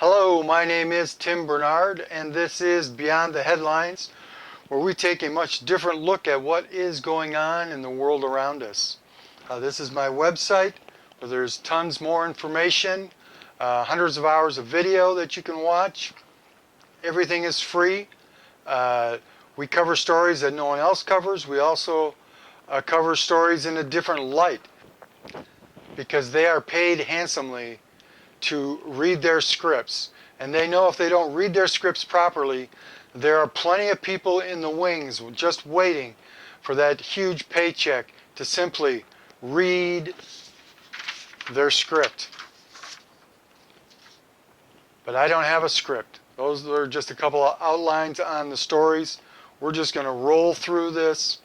Hello, my name is Tim Bernard, and this is Beyond the Headlines, where we take a much different look at what is going on in the world around us. This is my website, where there's tons more information, hundreds of hours of video that you can watch. Everything is free. We cover stories that no one else covers. We also cover stories in a different light because they are paid handsomely to read their scripts. And they know if they don't read their scripts properly, there are plenty of people in the wings just waiting for that huge paycheck to simply read their script. But I don't have a script. Those are just a couple of outlines on the stories. We're just going to roll through this,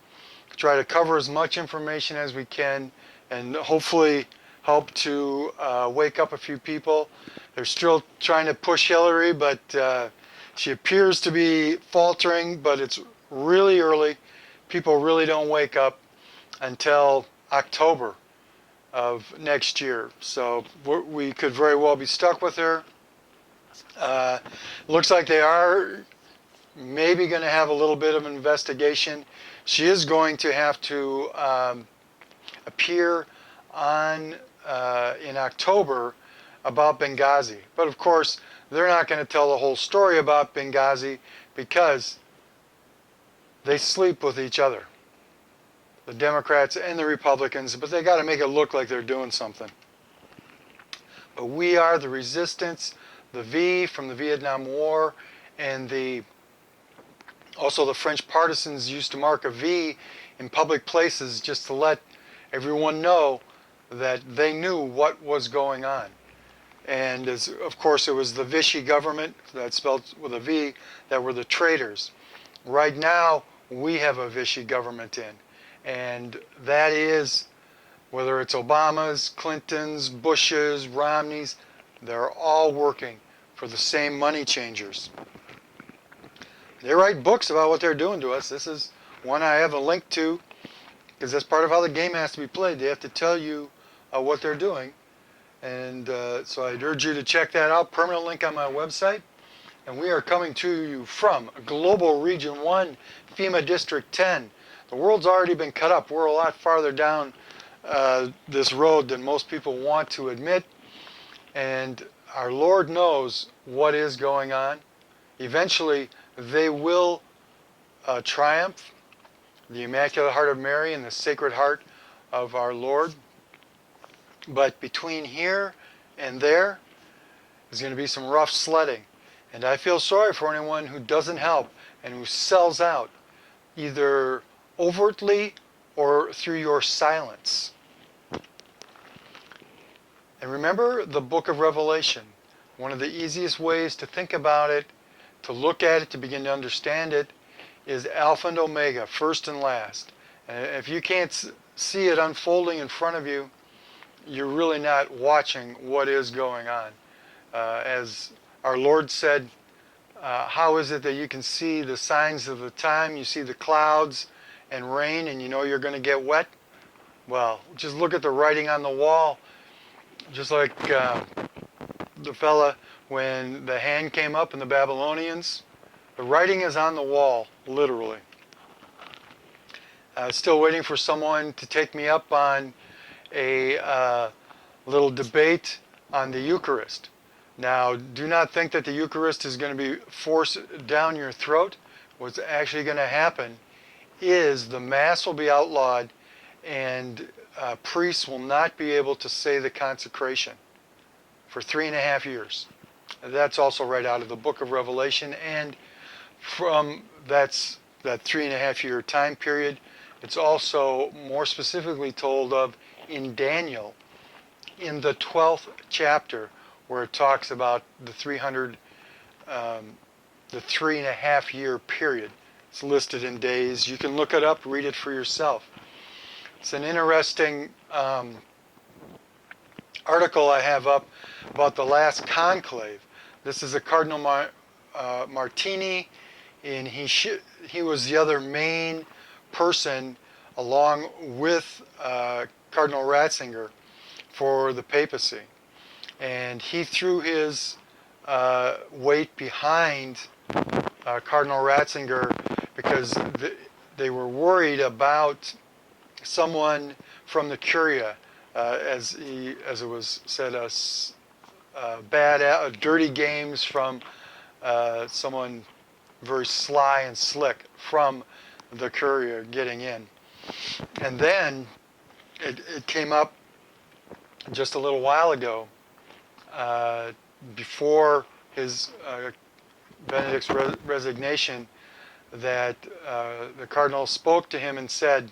try to cover as much information as we can, and hopefully help to wake up a few people. They're still trying to push Hillary, but she appears to be faltering, but it's really early. People really don't wake up until October of next year. So we could very well be stuck with her. Looks like they are maybe going to have a little bit of an investigation. She is going to have to appear on in October about Benghazi. But of course, they're not going to tell the whole story about Benghazi because they sleep with each other, the Democrats and the Republicans, but they got to make it look like they're doing something. But we are the resistance, the V from the Vietnam War, and also the French partisans used to mark a V in public places just to let everyone know that they knew what was going on. And of course, it was the Vichy government, that's spelled with a V, that were the traitors. Right now, we have a Vichy government in. And that is, whether it's Obama's, Clinton's, Bush's, Romney's, they're all working for the same money changers. They write books about what they're doing to us. This is one I have a link to, because that's part of how the game has to be played. They have to tell you what they're doing. And so I'd urge you to check that out. Permanent link on my website. And we are coming to you from Global Region 1, FEMA District 10. The world's already been cut up. We're a lot farther down this road than most people want to admit. And our Lord knows what is going on. Eventually, they will triumph. The Immaculate Heart of Mary and the Sacred Heart of our Lord. But between here and there is going to be some rough sledding. And I feel sorry for anyone who doesn't help and who sells out, either overtly or through your silence. And remember the book of Revelation. One of the easiest ways to think about it, to look at it, to begin to understand it, is Alpha and Omega, first and last. And if you can't see it unfolding in front of you, you're really not watching what is going on. As our Lord said, how is it that you can see the signs of the time? You see the clouds and rain and you know you're going to get wet? Well, just look at the writing on the wall. Just like the fella, when the hand came up in the Babylonians, the writing is on the wall, literally. Still waiting for someone to take me up on a little debate on the Eucharist. Now, do not think that the Eucharist is going to be forced down your throat. What's actually going to happen is the Mass will be outlawed and priests will not be able to say the consecration for 3.5 years. That's also right out of the book of Revelation, and from that 3.5 year time period, it's also more specifically told of in Daniel, in the 12th chapter, where it talks about the 3.5 year period. It's listed in days. You can look it up, read it for yourself. It's an interesting article I have up about the last conclave. This is a Cardinal Martini, and he was the other main person along with Cardinal Ratzinger for the papacy. And he threw his weight behind Cardinal Ratzinger because they were worried about someone from the Curia, as it was said, dirty games from someone very sly and slick from the Curia getting in. And then it came up just a little while ago, before his Benedict's resignation, that the cardinal spoke to him and said,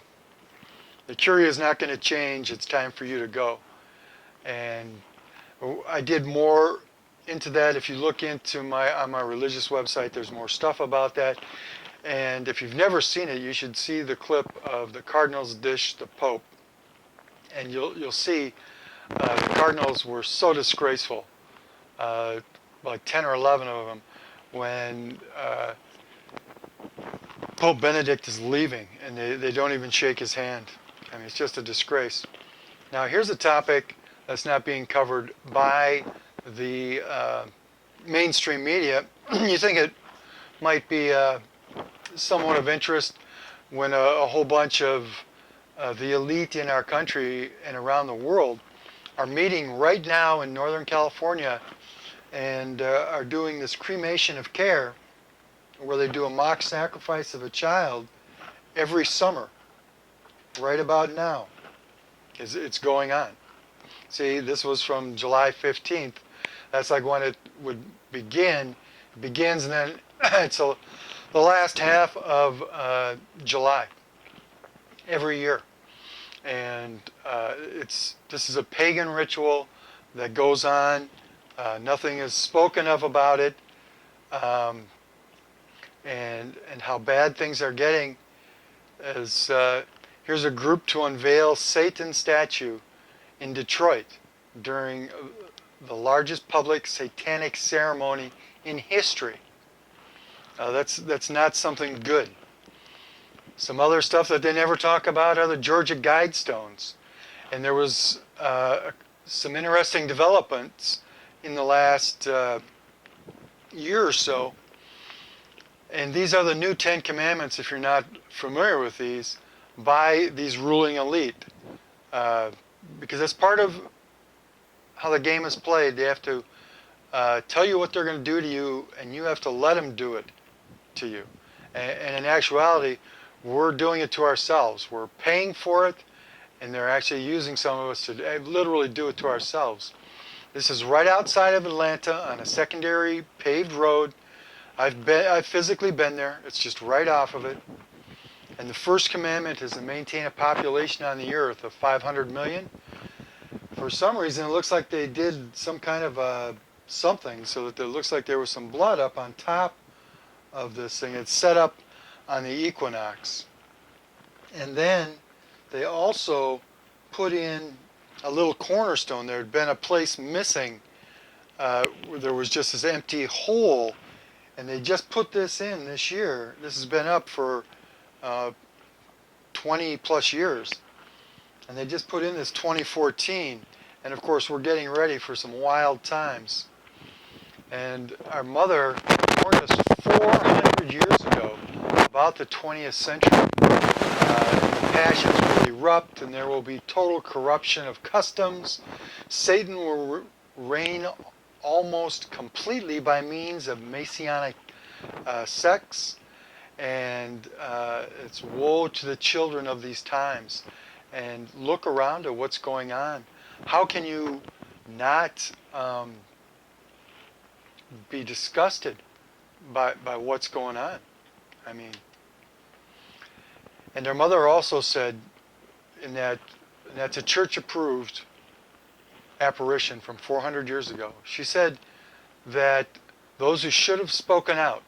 "The Curia is not going to change. It's time for you to go." And I did more into that. If you look on my religious website, there's more stuff about that. And if you've never seen it, you should see the clip of the cardinals dish the Pope, and you'll see the cardinals were so disgraceful, like 10 or 11 of them, when Pope Benedict is leaving, and they don't even shake his hand. I mean, it's just a disgrace. Now, here's a topic that's not being covered by the mainstream media. You think it might be somewhat of interest when a whole bunch of the elite in our country and around the world are meeting right now in Northern California and are doing this cremation of care, where they do a mock sacrifice of a child every summer, right about now. It's going on. See, this was from July 15th. That's like when it would begin. It begins, and then it's the last half of July every year. And this is a pagan ritual that goes on. Nothing is spoken of about it. And how bad things are getting is here's a group to unveil Satan's statue in Detroit during the largest public satanic ceremony in history. That's not something good. Some other stuff that they never talk about are the Georgia Guidestones. And there was some interesting developments in the last year or so. And these are the new 10 Commandments, if you're not familiar with these, by these ruling elite. Because that's part of how the game is played. They have to tell you what they're going to do to you, and you have to let them do it to you. And in actuality, we're doing it to ourselves. We're paying for it, and they're actually using some of us to literally do it to ourselves. This is right outside of Atlanta on a secondary paved road. I've physically been there. It's just right off of it. And the first commandment is to maintain a population on the earth of 500 million. For some reason, it looks like they did some kind of something so that it looks like there was some blood up on top of this thing. It's set up on the equinox. And then they also put in a little cornerstone. There had been a place missing where there was just this empty hole. And they just put this in this year. This has been up for 20 plus years. And they just put in this 2014. And of course, we're getting ready for some wild times. And our mother warned us 400 years ago about the 20th century. The passions will erupt, and there will be total corruption of customs. Satan will reign almost completely by means of Messianic sects, and it's woe to the children of these times. And look around at what's going on. How can you not be disgusted by what's going on? I mean, and their mother also said that's a church-approved apparition from 400 years ago. She said that those who should have spoken out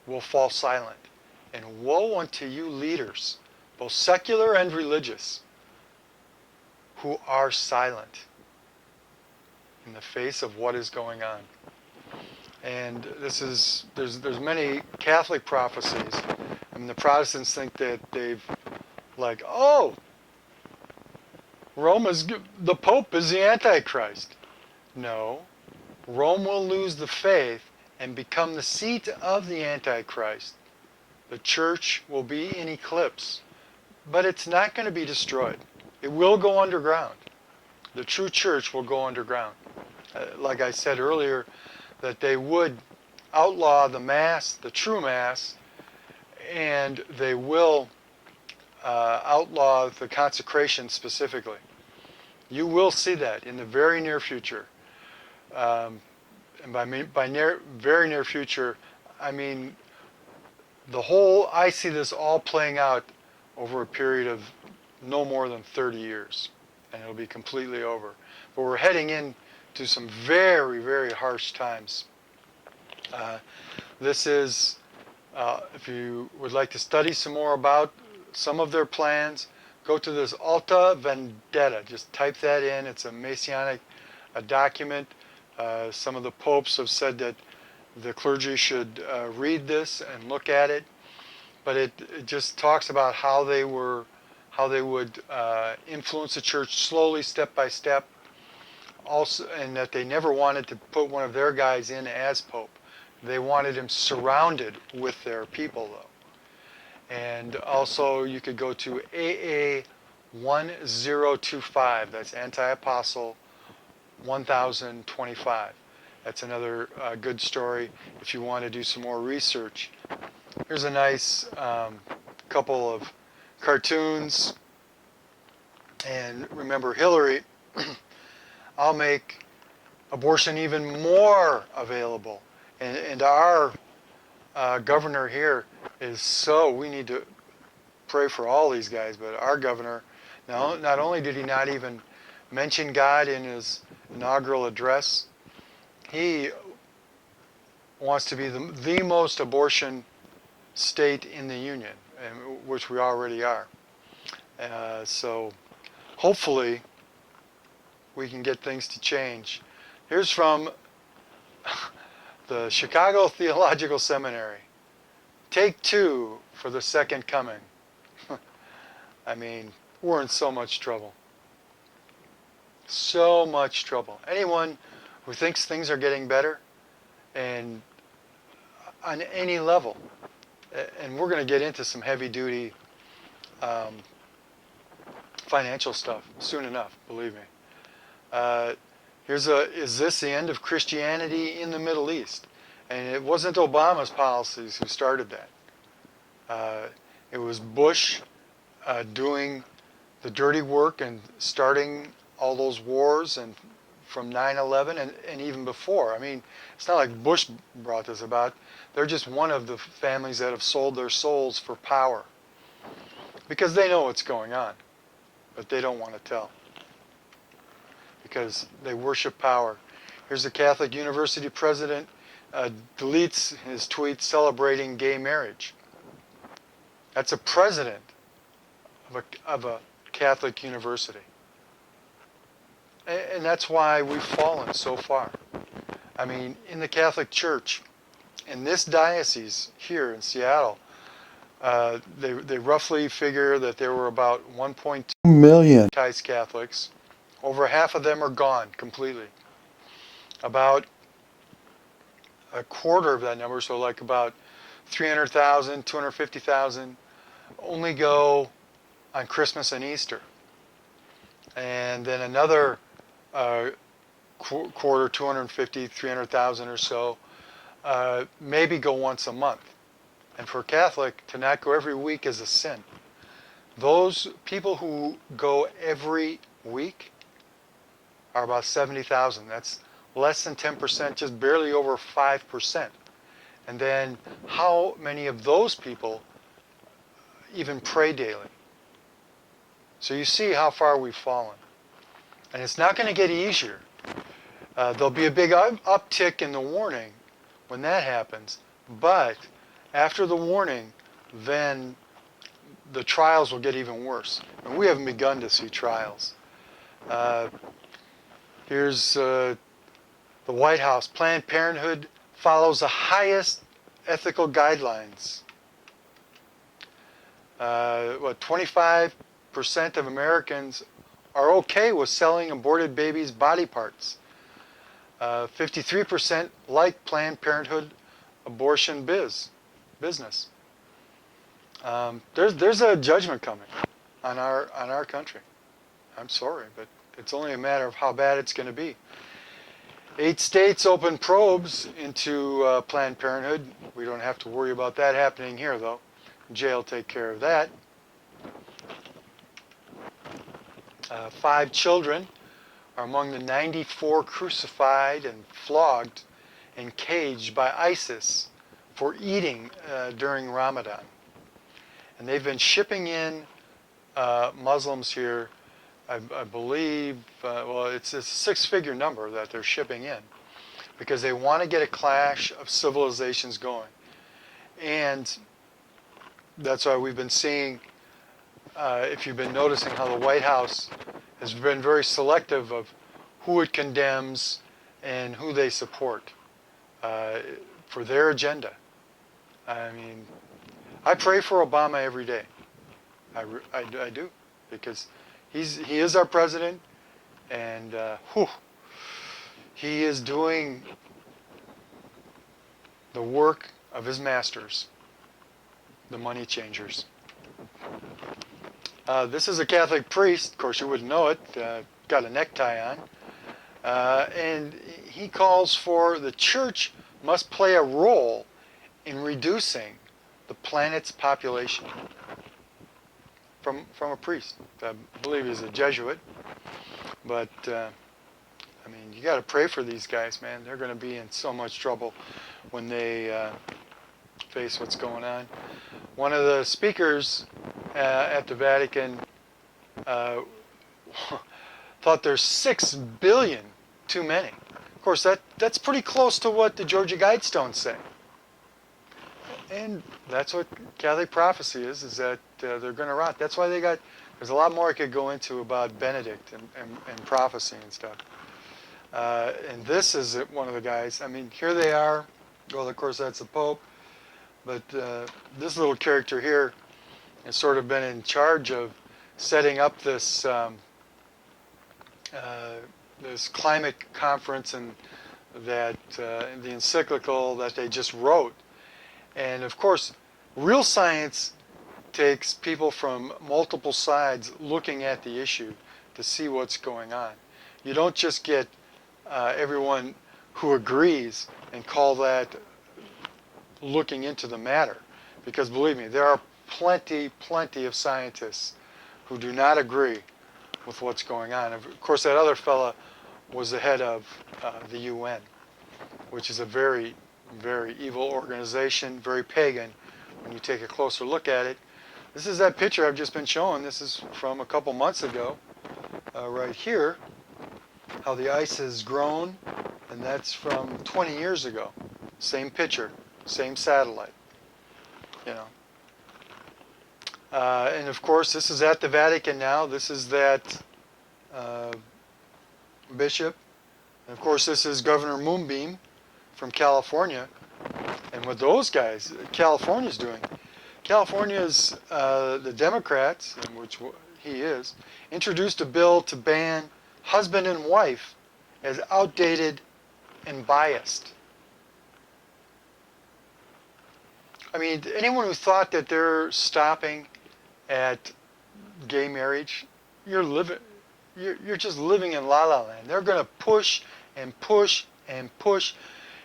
will fall silent. And woe unto you leaders, both secular and religious, who are silent in the face of what is going on. And there's many Catholic prophecies. I mean, the Protestants think that they've the Pope is the Antichrist. No. Rome will lose the faith and become the seat of the Antichrist. The church will be in eclipse, but it's not going to be destroyed. It will go underground. The true church will go underground. Like I said earlier, that they would outlaw the Mass, the true Mass, and they will outlaw the consecration specifically. You will see that in the very near future. And very near future, I mean I see this all playing out over a period of no more than 30 years, and it'll be completely over. But we're heading into some very, very harsh times. This is, if you would like to study some more about some of their plans, go to this Alta Vendetta. Just type that in. It's a Messianic document. Some of the popes have said that the clergy should read this and look at it. But it just talks about how they would influence the church slowly, step by step. Also, and that they never wanted to put one of their guys in as pope. They wanted him surrounded with their people, though. And also, you could go to AA 1025. That's Anti-Apostle 1025. That's another good story if you want to do some more research. Here's a nice couple of cartoons. And remember, Hillary, I'll make abortion even more available. And our governor here is we need to pray for all these guys, but our governor, not only did he not even mention God in his inaugural address, he wants to be the most abortion state in the Union, which we already are. So hopefully we can get things to change. Here's from the Chicago Theological Seminary. Take 2 for the second coming. I mean, we're in so much trouble. So much trouble. Anyone who thinks things are getting better, and on any level, and we're going to get into some heavy-duty financial stuff soon enough, believe me. Is this the end of Christianity in the Middle East? And it wasn't Obama's policies who started that. It was Bush doing the dirty work and starting all those wars, and from 9/11 and even before. I mean, it's not like Bush brought this about. They're just one of the families that have sold their souls for power. Because they know what's going on, but they don't want to tell. Because they worship power. Here's a Catholic University president deletes his tweet celebrating gay marriage. That's a president of a Catholic university. And that's why we've fallen so far. I mean, in the Catholic Church, in this diocese here in Seattle, they roughly figure that there were about 1.2 million baptized Catholics. Over half of them are gone completely. About a quarter of that number, so like about 300,000, 250,000, only go on Christmas and Easter. And then another quarter, 250, 300,000 or so, maybe go once a month. And for a Catholic, to not go every week is a sin. Those people who go every week are about 70,000. That's less than 10%, just barely over 5%. And then how many of those people even pray daily? So you see how far we've fallen. And it's not going to get easier. There'll be a big uptick in the warning when that happens. But after the warning, then the trials will get even worse. And we haven't begun to see trials. Here's the White House. Planned Parenthood follows the highest ethical guidelines. 25% of Americans are okay with selling aborted babies' body parts. 53% like Planned Parenthood abortion business. There's a judgment coming on our country. I'm sorry, but it's only a matter of how bad it's going to be. 8 states opened probes into Planned Parenthood. We don't have to worry about that happening here, though. Jail take care of that. 5 children are among the 94 crucified and flogged and caged by ISIS for eating during Ramadan. And they've been shipping in Muslims here, I believe, well, it's a 6-figure number that they're shipping in because they want to get a clash of civilizations going. And that's why we've been seeing, if you've been noticing how the White House has been very selective of who it condemns and who they support for their agenda. I mean, I pray for Obama every day. I do, because he is our president, and he is doing the work of his masters, the money changers. This is a Catholic priest. Of course, you wouldn't know it. Got a necktie on. And he calls for the church must play a role in reducing the planet's population. From a priest. I believe he's a Jesuit. But, I mean, you got to pray for these guys, man. They're going to be in so much trouble when they face what's going on. One of the speakers at the Vatican thought there's 6 billion too many. Of course, that's pretty close to what the Georgia Guidestones say. And that's what Catholic prophecy is that they're going to rot. That's why there's a lot more I could go into about Benedict and prophecy and stuff. And this is one of the guys. I mean, here they are. Well, of course, that's the Pope. But this little character here has sort of been in charge of setting up this this climate conference and that the encyclical that they just wrote. And of course, real science takes people from multiple sides looking at the issue to see what's going on. You don't just get everyone who agrees and call that looking into the matter. Because believe me, there are plenty of scientists who do not agree with what's going on. Of course, that other fella was the head of the UN, which is a very evil organization, very pagan when you take a closer look at it. This is that picture I've just been showing. This is from a couple months ago, right here, how the ice has grown, and that's from 20 years ago. Same picture, same satellite, you know. And of course, this is at the Vatican now. This is that bishop. And of course, this is Governor Moonbeam from California. And what those guys, California's doing. California's, the Democrats, in which he is, introduced a bill to ban husband and wife as outdated and biased. I mean, anyone who thought that they're stopping at gay marriage, you're just living in la la land. They're going to push and push and push.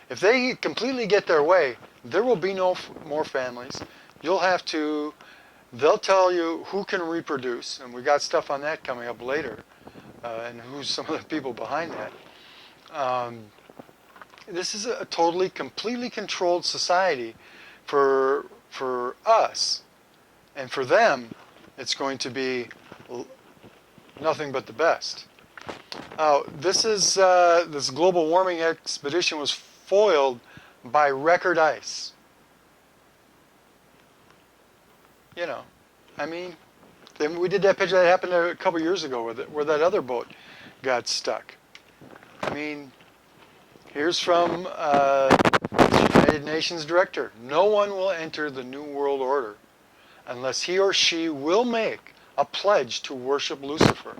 If they completely get their way, there will be no more families. They'll tell you who can reproduce, and we got stuff on that coming up later, and who's some of the people behind that. This is a totally, completely controlled society for us. And for them, it's going to be nothing but the best. This global warming expedition was foiled by record ice. You know, I mean, we did that picture that happened a couple years ago where that other boat got stuck. I mean, here's from the United Nations director. No one will enter the New World Order unless he or she will make a pledge to worship Lucifer.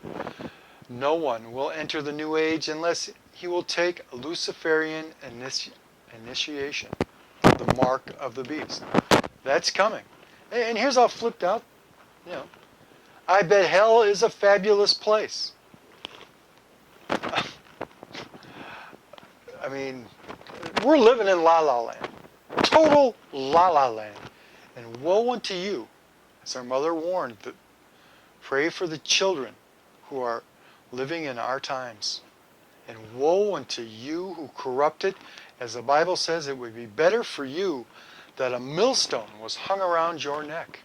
No one will enter the New Age unless he will take a Luciferian initiation, the mark of the beast. That's coming. And here's how flipped out, you know. I bet hell is a fabulous place. I mean, we're living in La La Land. Total La La Land. And woe unto you, as our mother warned, that pray for the children who are living in our times. And woe unto you who corrupt it. As the Bible says, it would be better for you that a millstone was hung around your neck.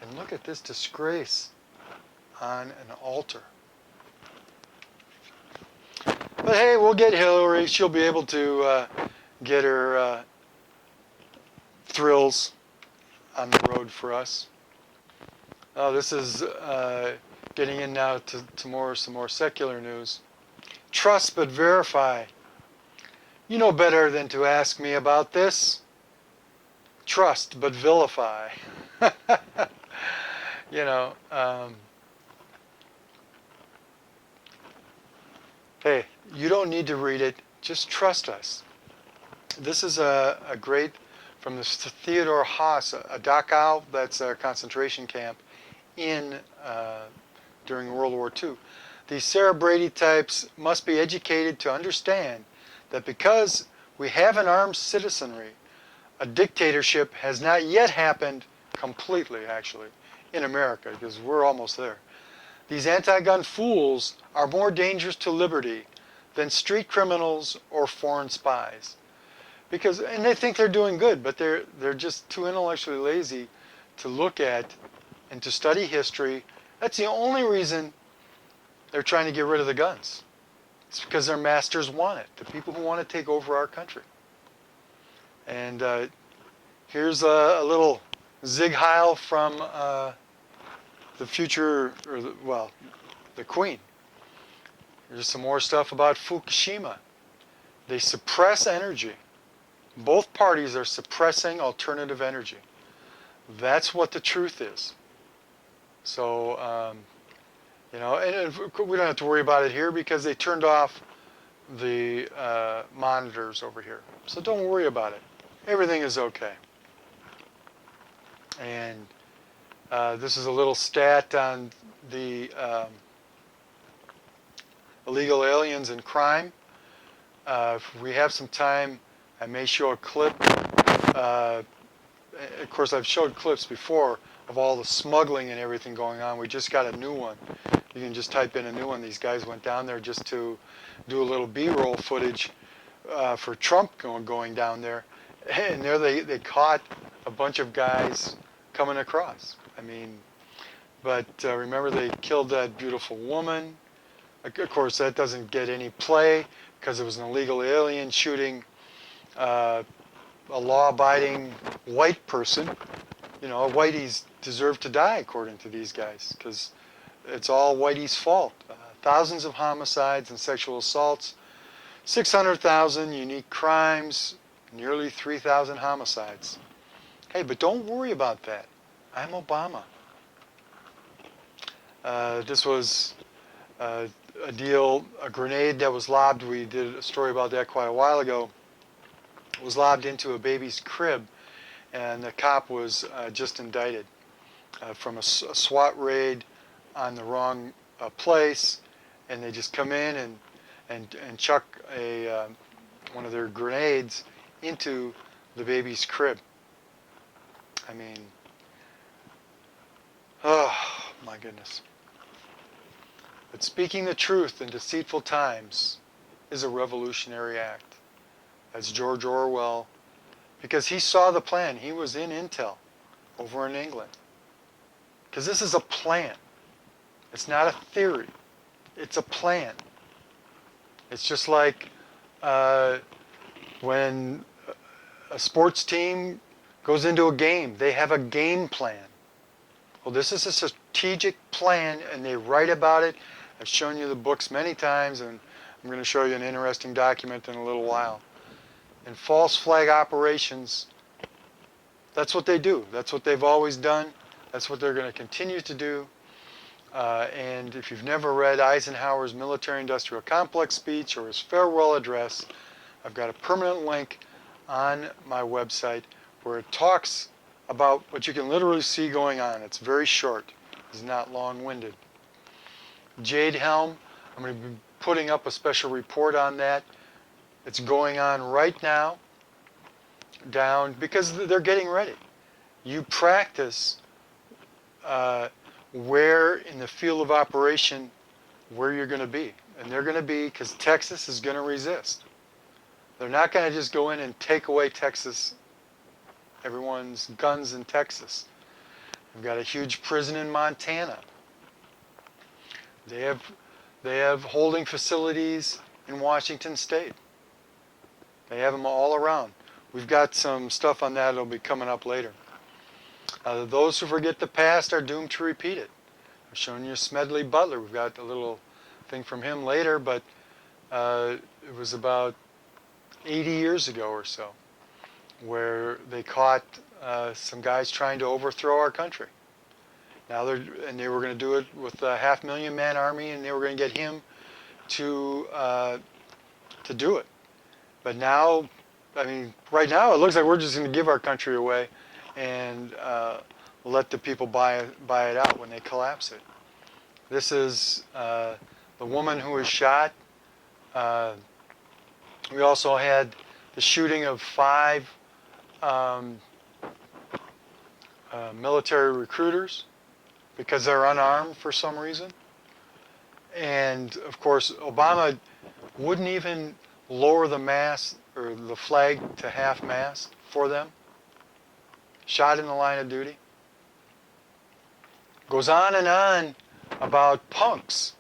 And look at this disgrace on an altar. But hey, we'll get Hillary. She'll be able to get her thrills on the road for us. Oh, this is getting in now to some more secular news. Trust but verify. You know better than to ask me about this. Trust but vilify. You know, hey, you don't need to read it. Just trust us. This is a great, from the Theodore Haas, a Dachau, that's a concentration camp in during World War II. These Sarah Brady types must be educated to understand that because we have an armed citizenry, a dictatorship has not yet happened completely, actually, in America, because we're almost there. These anti-gun fools are more dangerous to liberty than street criminals or foreign spies. And they think they're doing good, but they're just too intellectually lazy to look at and to study history. That's the only reason they're trying to get rid of the guns. It's because their masters want it, the people who want to take over our country. And here's a little Zig Heil from the future, the Queen. Here's some more stuff about Fukushima. They suppress energy. Both parties are suppressing alternative energy. That's what the truth is. So, you know, and we don't have to worry about it here because they turned off the monitors over here. So don't worry about it. Everything is okay. And this is a little stat on the illegal aliens and crime. If we have some time, I may show a clip. Of course, I've showed clips before of all the smuggling and everything going on. We just got a new one. You can just type in a new one. These guys went down there just to do a little B-roll footage for Trump going down there. And there they caught a bunch of guys coming across. I mean, but remember they killed that beautiful woman. Of course, that doesn't get any play because it was an illegal alien shooting a law-abiding white person. You know, whiteys deserve to die according to these guys because it's all whiteys' fault. Thousands of homicides and sexual assaults, 600,000 unique crimes, nearly 3,000 homicides. Hey, but don't worry about that. I'm Obama. This was a deal, a grenade that was lobbed. We did a story about that quite a while ago. It was lobbed into a baby's crib, and the cop was just indicted from a SWAT raid on the wrong place, and they just come in and chuck one of their grenades into the baby's crib. I mean, oh my goodness. But speaking the truth in deceitful times is a revolutionary act. That's George Orwell, because he saw the plan. He was in Intel over in England. Because this is a plan. It's not a theory. It's a plan. It's just like when a sports team goes into a game. They have a game plan. Well, this is a strategic plan, and they write about it. I've shown you the books many times, and I'm going to show you an interesting document in a little while. And false flag operations, that's what they do. That's what they've always done. That's what they're going to continue to do. And if you've never read Eisenhower's military-industrial complex speech or his farewell address, I've got a permanent link on my website where it talks about what you can literally see going on. It's very short. It's not long-winded. Jade Helm, I'm going to be putting up a special report on that. It's going on right now down because they're getting ready. You practice where in the field of operation where you're going to be. And they're going to be, because Texas is going to resist. They're not going to just go in and take away Texas, everyone's guns in Texas. They've got a huge prison in Montana. They have holding facilities in Washington State. They have them all around. We've got some stuff on that that'll be coming up later. Those who forget the past are doomed to repeat it. I've shown you Smedley Butler. We've got a little thing from him later, but it was about 80 years ago or so where they caught some guys trying to overthrow our country. Now they were going to do it with a 500,000-man army, and they were going to get him to do it. But now, I mean, right now it looks like we're just going to give our country away and let the people buy it out when they collapse it. This is the woman who was shot. We also had the shooting of 5 military recruiters because they're unarmed for some reason. And of course, Obama wouldn't even lower the mast or the flag to half-mast for them. Shot in the line of duty. Goes on and on about punks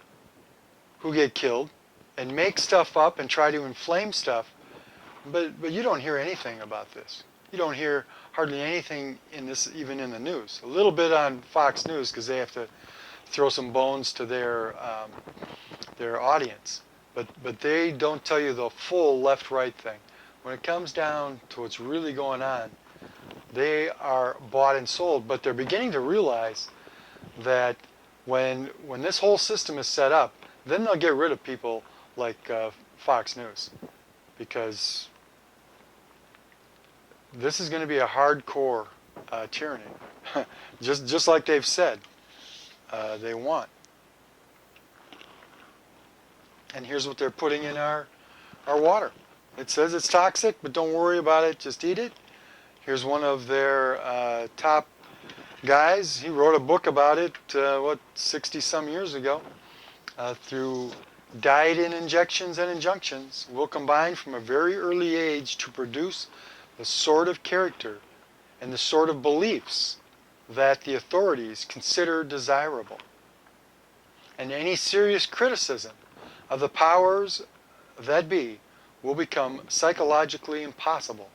who get killed and make stuff up and try to inflame stuff. But you don't hear anything about this. You don't hear hardly anything in this, even in the news. A little bit on Fox News because they have to throw some bones to their audience. But they don't tell you the full left-right thing. When it comes down to what's really going on, they are bought and sold. But they're beginning to realize that when this whole system is set up, then they'll get rid of people like Fox News, because this is going to be a hardcore tyranny, just like they've said they want. And here's what they're putting in our water. It says it's toxic, but don't worry about it. Just eat it. Here's one of their top guys. He wrote a book about it, 60-some years ago, through diet and injections and injunctions will combine from a very early age to produce the sort of character and the sort of beliefs that the authorities consider desirable. And any serious criticism of the powers that be will become psychologically impossible.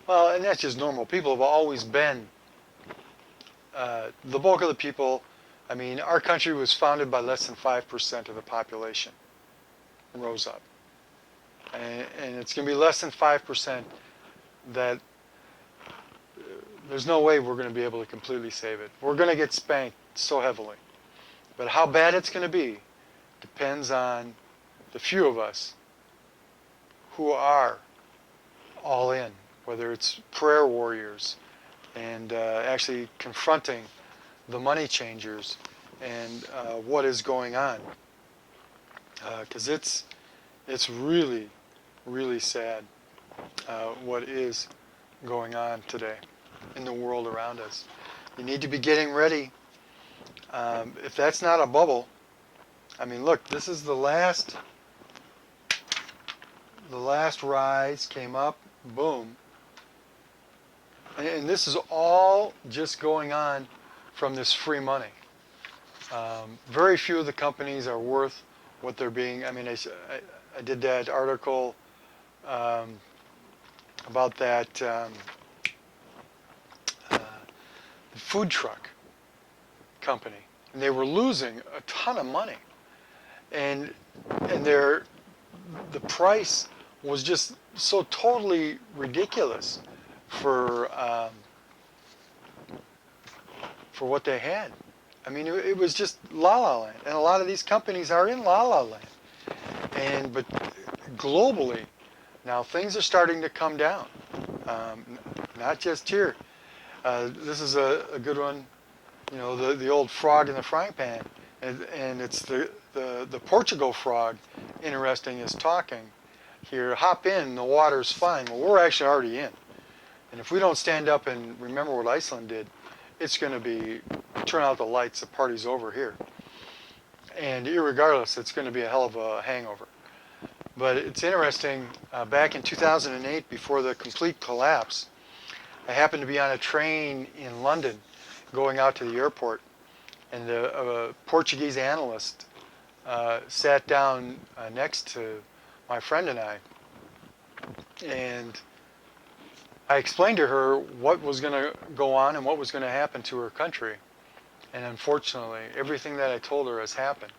Well, and that's just normal. People have always been, the bulk of the people, I mean, our country was founded by less than 5% of the population. Rose up. And it's going to be less than 5% that there's no way we're going to be able to completely save it. We're going to get spanked so heavily. But how bad it's going to be depends on the few of us who are all in, whether it's prayer warriors and actually confronting the money changers and what is going on. Because it's really, really sad what is going on today in the world around us. You need to be getting ready. If that's not a bubble, I mean, look, this is the last rise came up, boom. And this is all just going on from this free money. Very few of the companies are worth what they're being. I mean, I did that article about that food truck company, and they were losing a ton of money, and the price was just so totally ridiculous for what they had. I mean, it was just la la land, and a lot of these companies are in la la land. But globally, now things are starting to come down. Not just here. This is a good one. You know, the old frog in the frying pan, and it's the Portugal frog. Interesting is talking here. Hop in, the water's fine. Well, we're actually already in, and if we don't stand up and remember what Iceland did, it's going to be turn out the lights. The party's over here, and irregardless, it's going to be a hell of a hangover. But it's interesting. Back in 2008, before the complete collapse, I happened to be on a train in London going out to the airport, and a Portuguese analyst sat down next to my friend and I, and I explained to her what was going to go on and what was going to happen to her country, and unfortunately, everything that I told her has happened.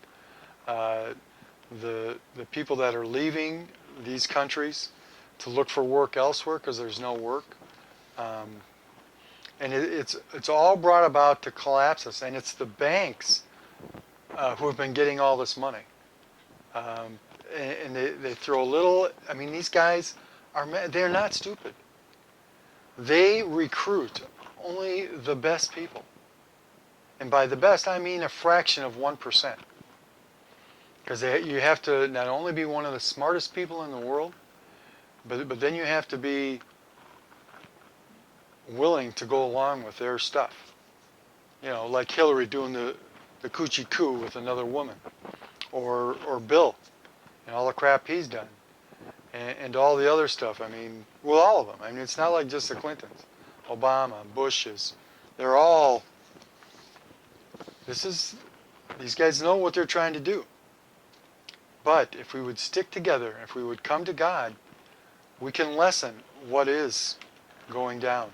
The people that are leaving these countries to look for work elsewhere because there's no work. And it's all brought about to collapse us, and it's the banks who have been getting all this money. And they throw a little. I mean, these guys they're not stupid. They recruit only the best people, and by the best I mean a fraction of 1%. Because you have to not only be one of the smartest people in the world, but then you have to be willing to go along with their stuff. You know, like Hillary doing the coochie coo with another woman, or Bill, and all the crap he's done, and all the other stuff. I mean, well, all of them. I mean, it's not like just the Clintons, Obama, Bushes. They're all. These guys know what they're trying to do. But if we would stick together, if we would come to God, we can lessen what is going down.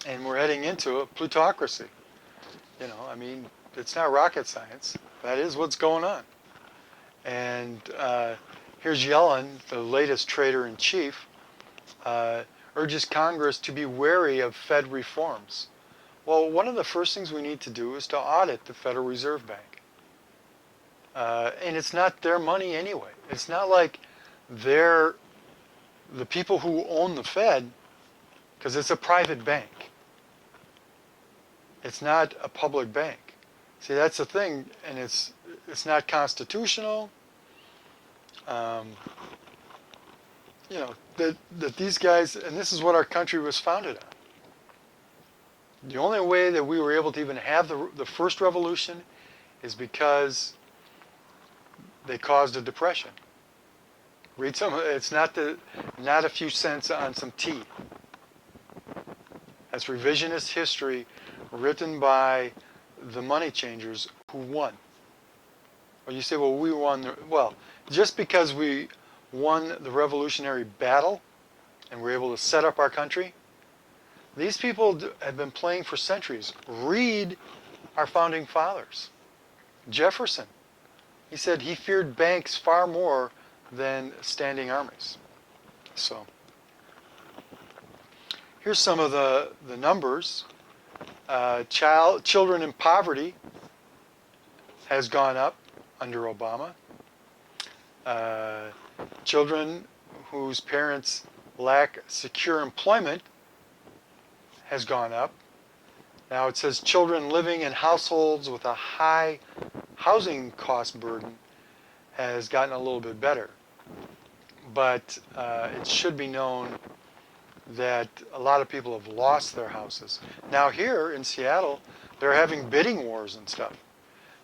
And we're heading into a plutocracy. You know, I mean, it's not rocket science. That is what's going on. And here's Yellen, the latest traitor-in-chief, urges Congress to be wary of Fed reforms. Well, one of the first things we need to do is to audit the Federal Reserve Bank. And it's not their money anyway. It's not like they're the people who own the Fed, because it's a private bank. It's not a public bank. See, that's the thing, and it's not constitutional. You know, that these guys, and this is what our country was founded on. The only way that we were able to even have the first revolution is because they caused a depression. Read some. It's not a few cents on some tea. That's revisionist history written by the money changers who won. Well, you say, well, we won. Well, just because we won the revolutionary battle and were able to set up our country, these people have been playing for centuries. Read our founding fathers. Jefferson. He said he feared banks far more than standing armies. So here's some of the numbers. Children in poverty has gone up under Obama. Children whose parents lack secure employment has gone up. Now it says children living in households with a high housing cost burden has gotten a little bit better. But it should be known that a lot of people have lost their houses. Now here in Seattle, they're having bidding wars and stuff.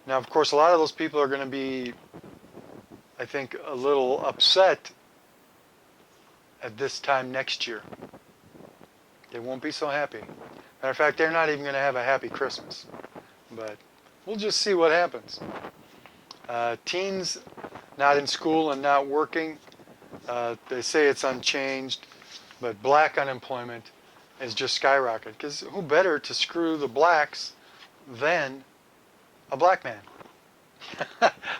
Now, of course, a lot of those people are going to be, I think, a little upset at this time next year. They won't be so happy. Matter of fact, they're not even going to have a happy Christmas. But we'll just see what happens. Teens not in school and not working, they say it's unchanged, but black unemployment has just skyrocketed. Because who better to screw the blacks than a black man?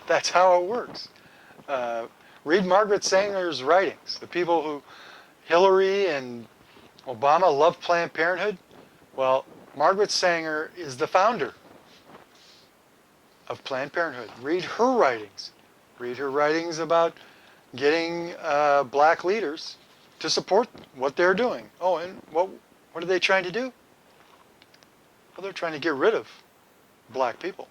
That's how it works. Read Margaret Sanger's writings. The people who, Hillary and Obama love Planned Parenthood. Well, Margaret Sanger is the founder of Planned Parenthood. Read her writings. Read her writings about getting black leaders to support what they're doing. Oh, and what are they trying to do? Well, they're trying to get rid of black people.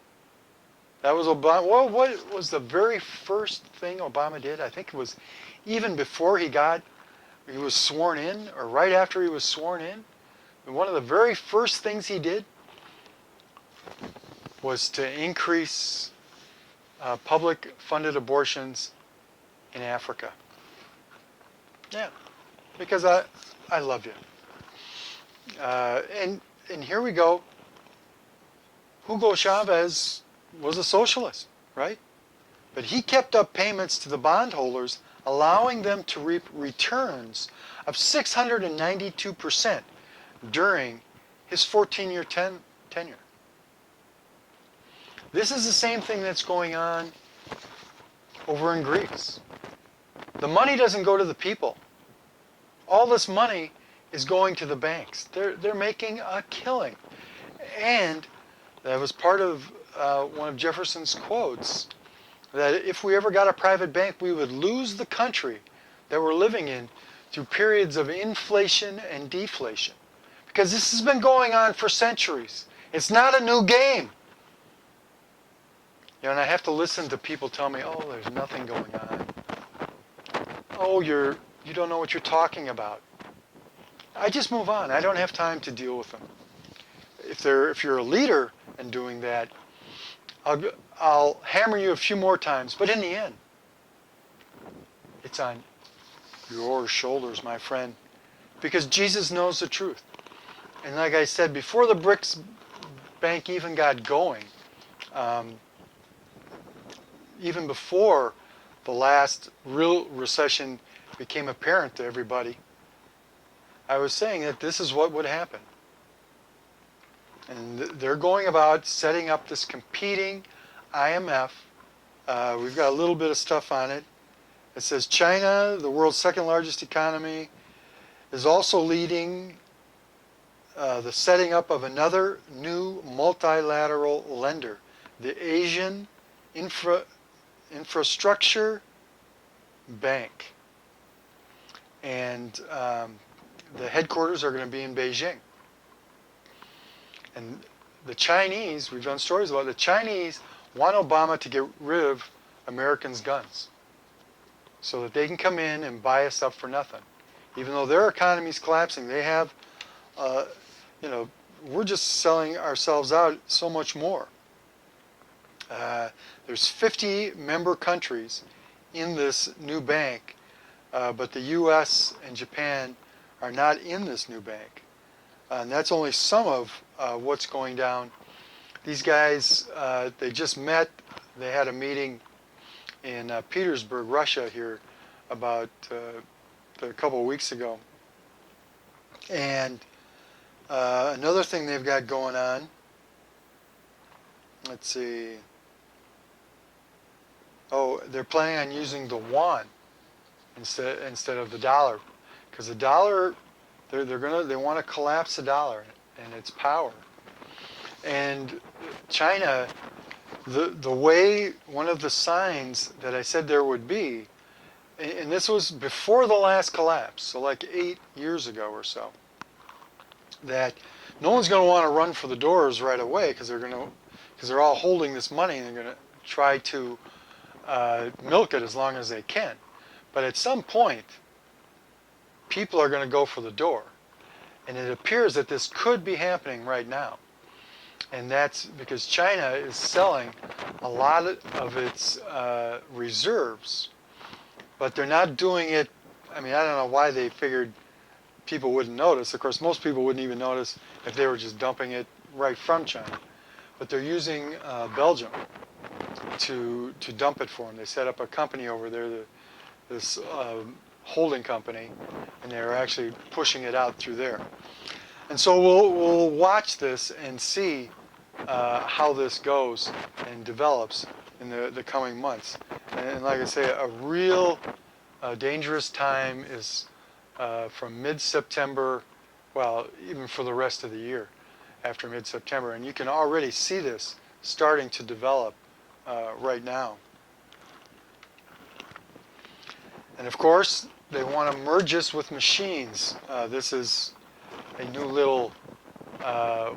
That was Obama. Well, what was the very first thing Obama did? I think it was even before he was sworn in, or right after he was sworn in. And one of the very first things he did was to increase public funded abortions in Africa. Yeah, because I love you. And here we go. Hugo Chavez was a socialist, right? But he kept up payments to the bondholders, allowing them to reap returns of 692% during his 14-year tenure. This is the same thing that's going on over in Greece. The money doesn't go to the people. All this money is going to the banks. They're making a killing. And that was part of one of Jefferson's quotes, that if we ever got a private bank, we would lose the country that we're living in through periods of inflation and deflation. Because this has been going on for centuries. It's not a new game. You know, and I have to listen to people tell me, oh, there's nothing going on. Oh, you don't know what you're talking about. I just move on. I don't have time to deal with them. If you're a leader and doing that, I'll hammer you a few more times. But in the end, it's on your shoulders, my friend, because Jesus knows the truth. And like I said, before the BRICS Bank even got going, even before the last real recession became apparent to everybody, I was saying that this is what would happen. And they're going about setting up this competing IMF. We've got a little bit of stuff on it. It says China, the world's second largest economy, is also leading the setting up of another new multilateral lender, the Asian Infrastructure Bank. And the headquarters are going to be in Beijing. And the Chinese, we've done stories about it, the Chinese want Obama to get rid of Americans' guns so that they can come in and buy us up for nothing. Even though their economy's collapsing, they have, we're just selling ourselves out so much more. There's 50 member countries in this new bank, but the U.S. and Japan are not in this new bank. And that's only some of what's going down. These guys, they just met. They had a meeting in Petersburg, Russia here about a couple of weeks ago. And another thing they've got going on, let's see. Oh, they're planning on using the yuan instead of the dollar, because the dollar, they want to collapse the dollar and its power. And China, the way, one of the signs that I said there would be, and this was before the last collapse, so like 8 years ago or so, that no one's going to want to run for the doors right away because they're all holding this money and they're going to try to milk it as long as they can. But at some point, people are going to go for the door. And it appears that this could be happening right now. And that's because China is selling a lot of its reserves, but they're not doing it. I mean, I don't know why they figured people wouldn't notice. Of course, most people wouldn't even notice if they were just dumping it right from China. But they're using Belgium to dump it for them. They set up a company over there, this holding company, and they're actually pushing it out through there. And so we'll watch this and see how this goes and develops in the coming months. And like I say, a real dangerous time is from mid-September, well, even for the rest of the year after mid-September. And you can already see this starting to develop right now. And of course, they want to merge us with machines. This is a new little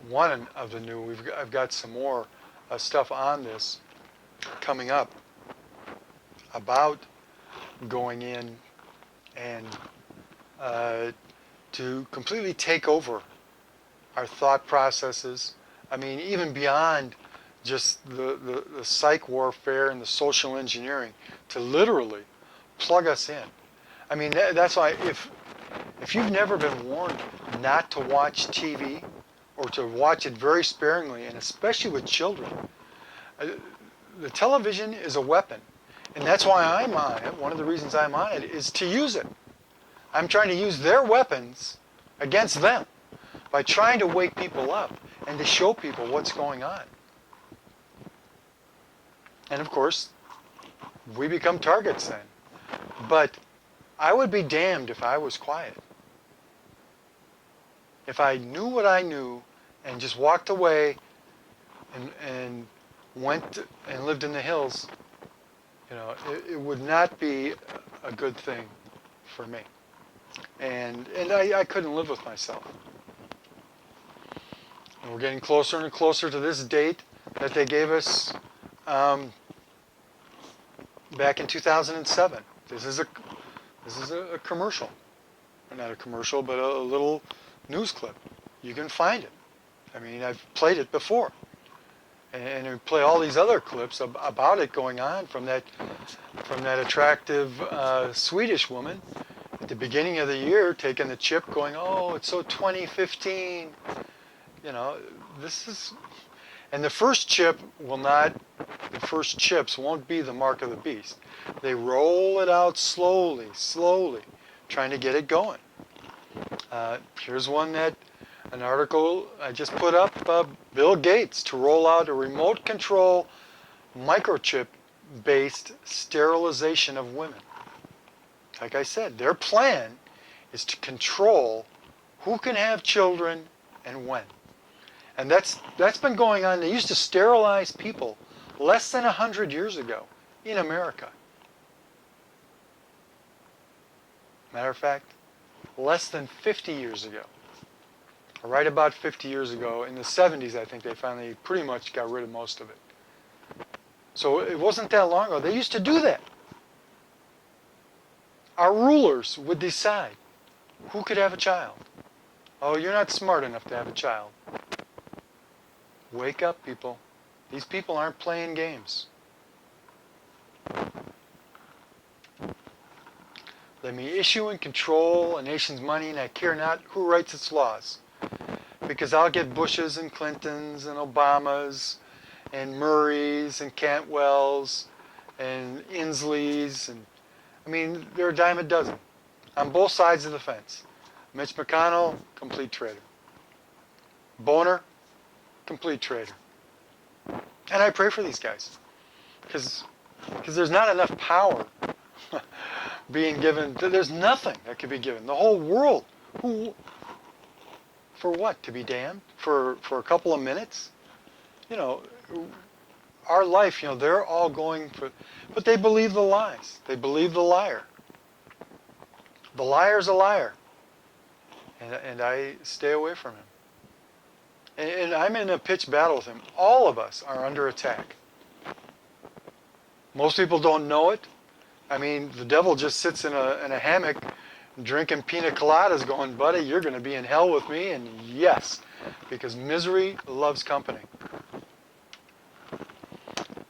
one of the new. I've got some more stuff on this coming up about going in and to completely take over our thought processes. I mean, even beyond just the psych warfare and the social engineering, to literally plug us in. I mean, that's why if you've never been warned not to watch TV or to watch it very sparingly, and especially with children, the television is a weapon. And that's why I'm on it. One of the reasons I'm on it is to use it. I'm trying to use their weapons against them by trying to wake people up and to show people what's going on. And of course, we become targets then. But I would be damned if I was quiet. If I knew what I knew and just walked away and went and lived in the hills, you know, it would not be a good thing for me. And I couldn't live with myself. And we're getting closer and closer to this date that they gave us back in 2007. This is a commercial. Or not a commercial, but a little news clip. You can find it. I mean, I've played it before. And we play all these other clips about it going on from that attractive Swedish woman at the beginning of the year taking the chip going, oh, it's so 2015. You know, this is... And the first chips won't be the mark of the beast. They roll it out slowly, trying to get it going. Here's an article I just put up, Bill Gates to roll out a remote control microchip-based sterilization of women. Like I said, their plan is to control who can have children and when. And that's been going on. They used to sterilize people less than 100 years ago in America. Matter of fact, less than 50 years ago. Right about 50 years ago, in the 70s, I think they finally pretty much got rid of most of it. So it wasn't that long ago. They used to do that. Our rulers would decide who could have a child. Oh, you're not smart enough to have a child. Wake up, people. These people aren't playing games. Let me issue and control a nation's money, and I care not who writes its laws. Because I'll get Bushes and Clintons and Obamas and Murrays and Cantwells and Insleys. And I mean, they're a dime a dozen on both sides of the fence. Mitch McConnell, complete traitor. Boner, complete traitor. And I pray for these guys. Because there's not enough power being given. There's nothing that could be given. The whole world. For what? To be damned? For a couple of minutes? You know, our life, you know, they're all going for... But they believe the lies. They believe the liar. The liar's a liar. And I stay away from him. And I'm in a pitched battle with him. All of us are under attack. Most people don't know it. I mean, the devil just sits in a hammock drinking pina coladas going, buddy, you're going to be in hell with me. And yes, because misery loves company.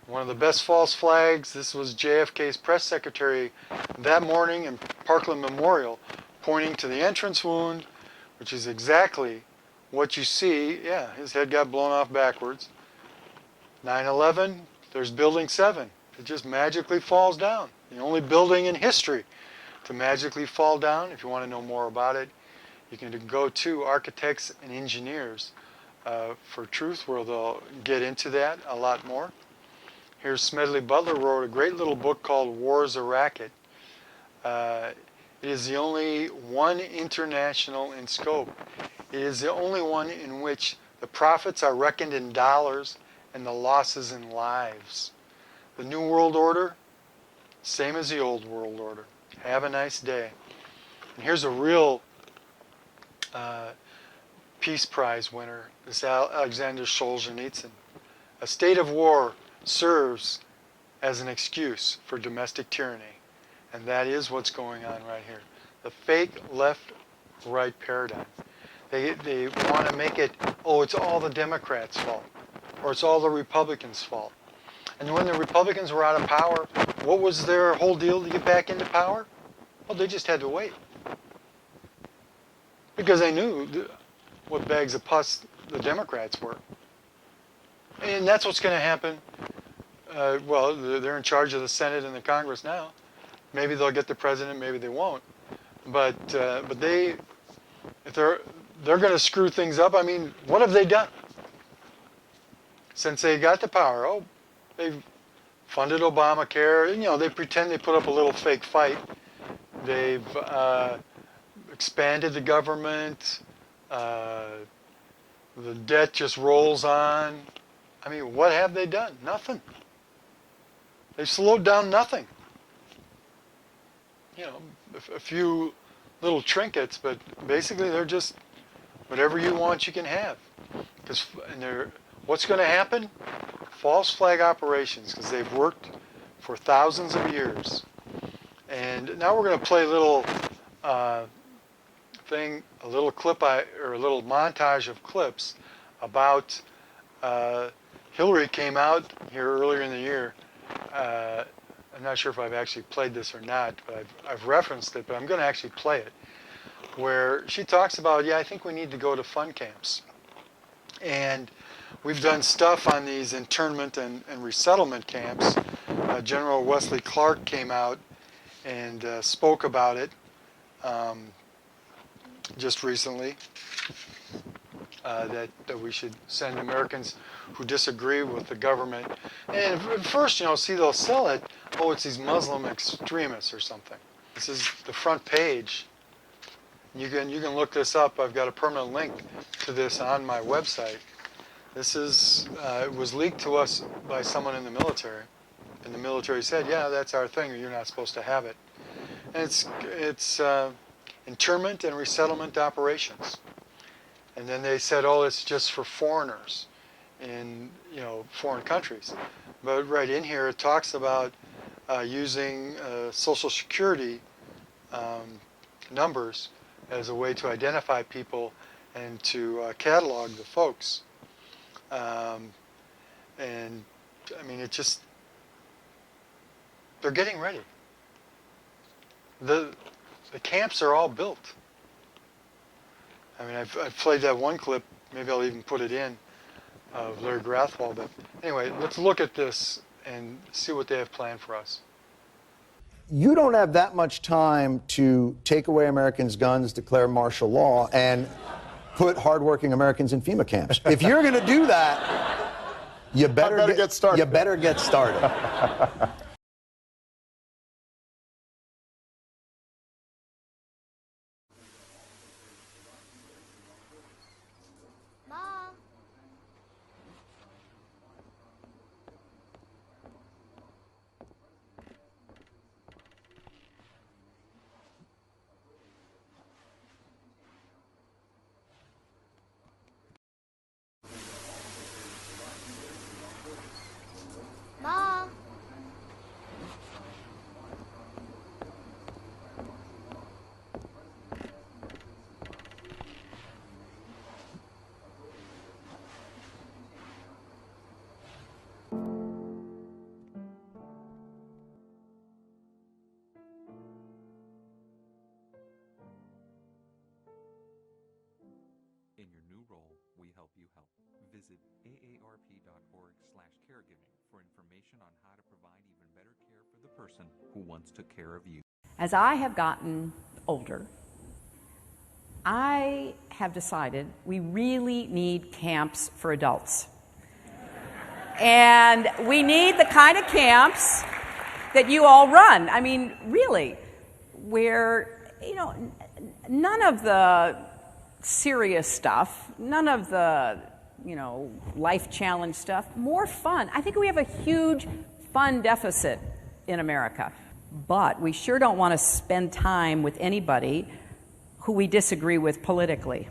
One of the best false flags, this was JFK's press secretary that morning in Parkland Memorial, pointing to the entrance wound, which is exactly what you see. Yeah, his head got blown off backwards. 9/11, there's Building 7. It just magically falls down. The only building in history to magically fall down. If you want to know more about it, you can go to Architects and Engineers for Truth, where they'll get into that a lot more. Here's Smedley Butler wrote a great little book called War's a Racket. It is the only one international in scope. It is the only one in which the profits are reckoned in dollars and the losses in lives. The New World Order, same as the old world order. Have a nice day. And here's a real Peace Prize winner, this Alexander Solzhenitsyn. A state of war serves as an excuse for domestic tyranny. And that is what's going on right here. The fake left-right paradigm. They want to make it, oh, it's all the Democrats' fault, or it's all the Republicans' fault. And when the Republicans were out of power, what was their whole deal to get back into power? Well, they just had to wait. Because they knew what bags of pus the Democrats were. And that's what's going to happen. Well, they're in charge of the Senate and the Congress now. Maybe they'll get the president, maybe they won't. But if they're going to screw things up. I mean, what have they done since they got the power? Oh, they've funded Obamacare. You know, they pretend they put up a little fake fight. They've expanded the government. The debt just rolls on. I mean, what have they done? Nothing. They've slowed down nothing. You know, a few little trinkets, but basically they're just whatever you want you can have. What's going to happen? False flag operations, because they've worked for thousands of years. And now we're going to play a little a little clip, or a little montage of clips about Hillary came out here earlier in the year. I'm not sure if I've actually played this or not, but I've referenced it, but I'm going to actually play it, where she talks about, yeah, I think we need to go to fun camps. And we've done stuff on these internment and resettlement camps. General Wesley Clark came out and spoke about it just recently, that we should send Americans who disagree with the government. And at first, you know, see, they'll sell it, oh, it's these Muslim extremists or something. This is the front page. You can look this up. I've got a permanent link to this on my website. This is, it was leaked to us by someone in the military. And the military said, yeah, that's our thing, you're not supposed to have it. And it's internment and resettlement operations. And then they said, oh, it's just for foreigners in, you know, foreign countries. But right in here it talks about using Social Security numbers as a way to identify people and to catalog the folks. And I mean, they're getting ready. The camps are all built. I mean, I've played that one clip, maybe I'll even put it in, of Larry Grathwohl. But anyway, let's look at this and see what they have planned for us. You don't have that much time to take away Americans' guns, declare martial law, and put hardworking Americans in FEMA camps. If you're going to do that, you better get started. You better get started. Mom. In your new role, we help you help. Visit aarp.org/caregiving for information on how to provide even better care for the person who once took care of you. As I have gotten older, I have decided we really need camps for adults. And we need the kind of camps that you all run. I mean, really, where, you know, none of the serious stuff, none of the, you know, life challenge stuff, more fun. I think we have a huge fun deficit in America. But we sure don't want to spend time with anybody who we disagree with politically.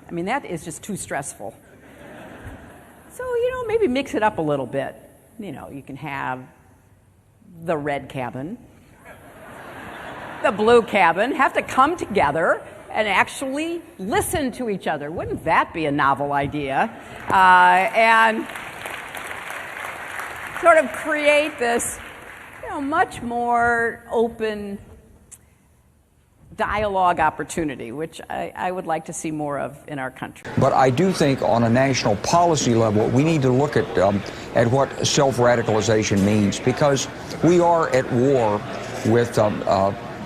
I mean, that is just too stressful. So, maybe mix it up a little bit. You can have the red cabin, the blue cabin, have to come together and actually listen to each other. Wouldn't that be a novel idea? And sort of create this, much more open dialogue opportunity, which I would like to see more of in our country. But I do think on a national policy level, we need to look at what self-radicalization means, because we are at war with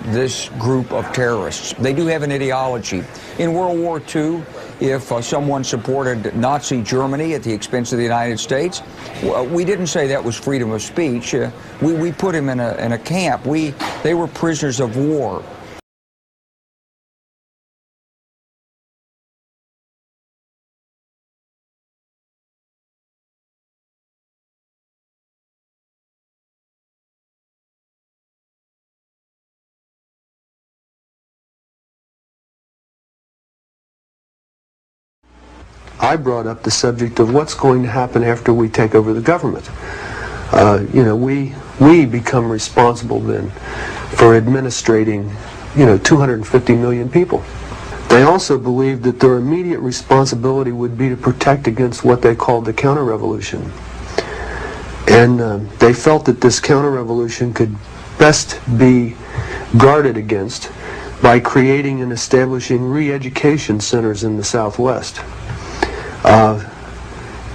this group of terrorists. They do have an ideology. In World War II, if someone supported Nazi Germany at the expense of the United States, we didn't say that was freedom of speech. We put him in a camp. They were prisoners of war. I brought up the subject of what's going to happen after we take over the government. We become responsible then for administrating, 250 million people. They also believed that their immediate responsibility would be to protect against what they called the counter-revolution. And they felt that this counter-revolution could best be guarded against by creating and establishing re-education centers in the Southwest,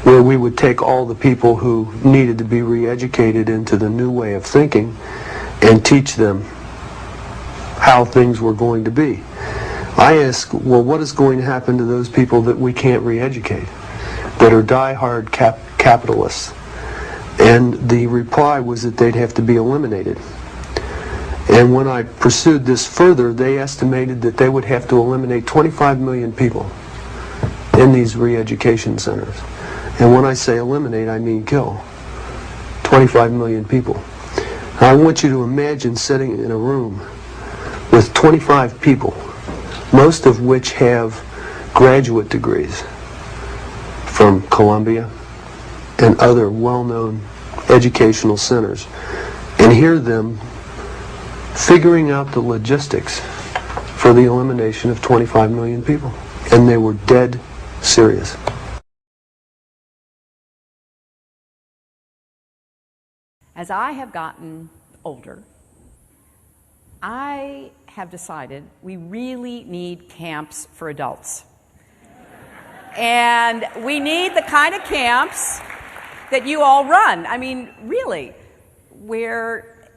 where we would take all the people who needed to be re-educated into the new way of thinking and teach them how things were going to be. I asked, well, what is going to happen to those people that we can't re-educate, that are die-hard capitalists? And the reply was that they'd have to be eliminated. And when I pursued this further, they estimated that they would have to eliminate 25 million people in these re-education centers. And when I say eliminate, I mean kill. 25 million people. I want you to imagine sitting in a room with 25 people, most of which have graduate degrees from Columbia and other well-known educational centers, and hear them figuring out the logistics for the elimination of 25 million people. And they were dead serious. As I have gotten older, I have decided we really need camps for adults. And we need the kind of camps that you all run. I mean, really, where,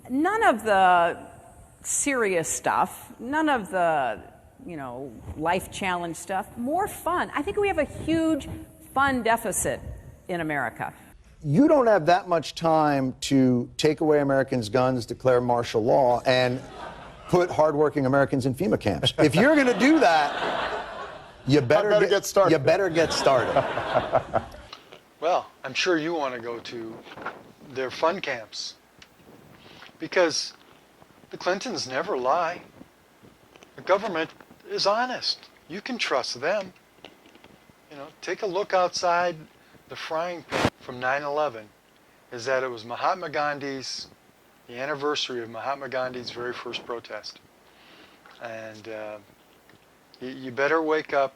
none of the serious stuff, none of the, life challenge stuff, more fun. I think we have a huge fun deficit in America. You don't have that much time to take away Americans' guns, declare martial law, and put hardworking Americans in FEMA camps. If you're going to do that, you better get started. You better get started. Well, I'm sure you want to go to their fun camps, because the Clintons never lie. The government is honest. You can trust them. Take a look outside the frying pan from 9/11. Is that it was the anniversary of Mahatma Gandhi's very first protest. And you better wake up.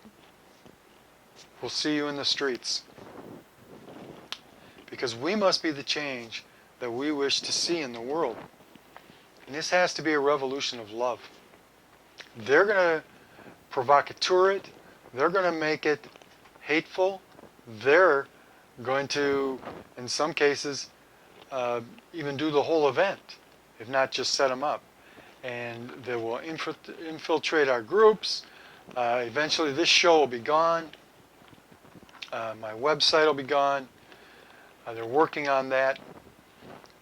We'll see you in the streets. Because we must be the change that we wish to see in the world. And this has to be a revolution of love. They're going to provocateur it. They're going to make it hateful. They're going to, in some cases, even do the whole event, if not just set them up. And they will infiltrate our groups. Eventually this show will be gone. My website will be gone. They're working on that.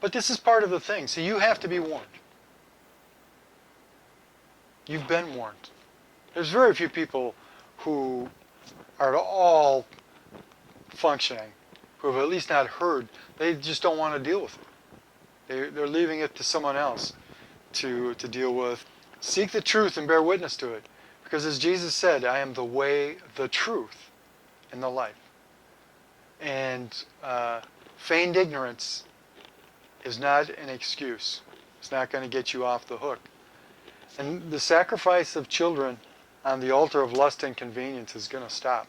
But this is part of the thing. So you have to be warned. You've been warned. There's very few people who are at all functioning, who have at least not heard, they just don't want to deal with it. They're leaving it to someone else to deal with. Seek the truth and bear witness to it. Because as Jesus said, I am the way, the truth, and the life. And feigned ignorance is not an excuse. It's not going to get you off the hook. And the sacrifice of children on the altar of lust and convenience is going to stop.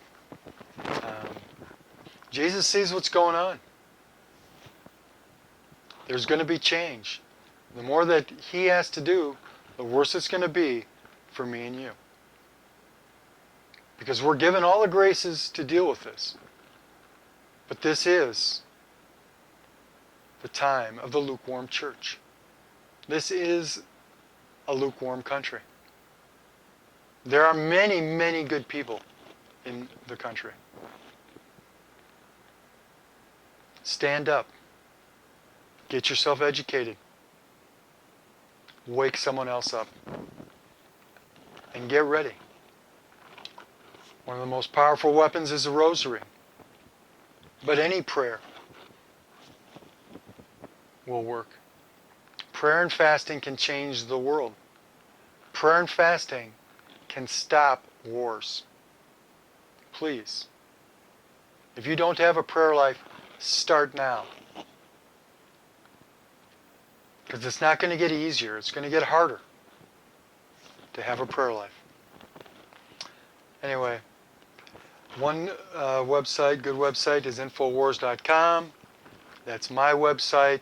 Jesus sees what's going on. There's going to be change. The more that he has to do, the worse it's going to be for me and you. Because we're given all the graces to deal with this. But this is the time of the lukewarm church. This is a lukewarm country. There are many, many good people in the country. Stand up. Get yourself educated. Wake someone else up. And get ready. One of the most powerful weapons is the rosary. But any prayer will work. Prayer and fasting can change the world. Prayer and fasting can stop wars. Please. If you don't have a prayer life, start now. Because it's not going to get easier. It's going to get harder to have a prayer life. Anyway, one website, good website, is Infowars.com. That's my website.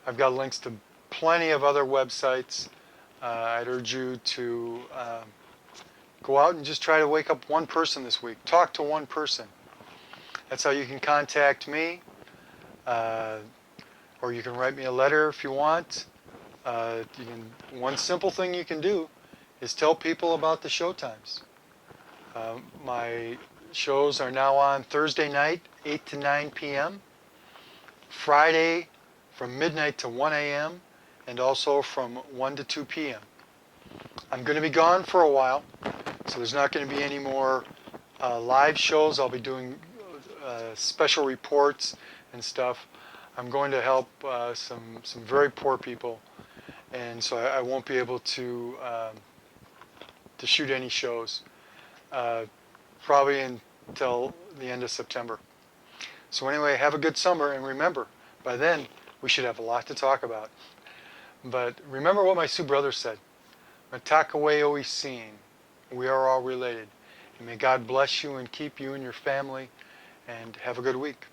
I've got links to plenty of other websites. I'd urge you to go out and just try to wake up one person this week. Talk to one person. That's how you can contact me. Or you can write me a letter if you want. One simple thing you can do is tell people about the show times. My shows are now on Thursday night, 8 to 9 p.m., Friday from midnight to 1 a.m., and also from 1 to 2 p.m. I'm going to be gone for a while, so there's not going to be any more live shows. I'll be doing special reports and stuff. I'm going to help some very poor people, and so I won't be able to shoot any shows. Probably until the end of September. So anyway, have a good summer, and remember, by then, we should have a lot to talk about. But remember what my Sioux brothers said. Matakawe oisin. We are all related. And may God bless you and keep you and your family, and have a good week.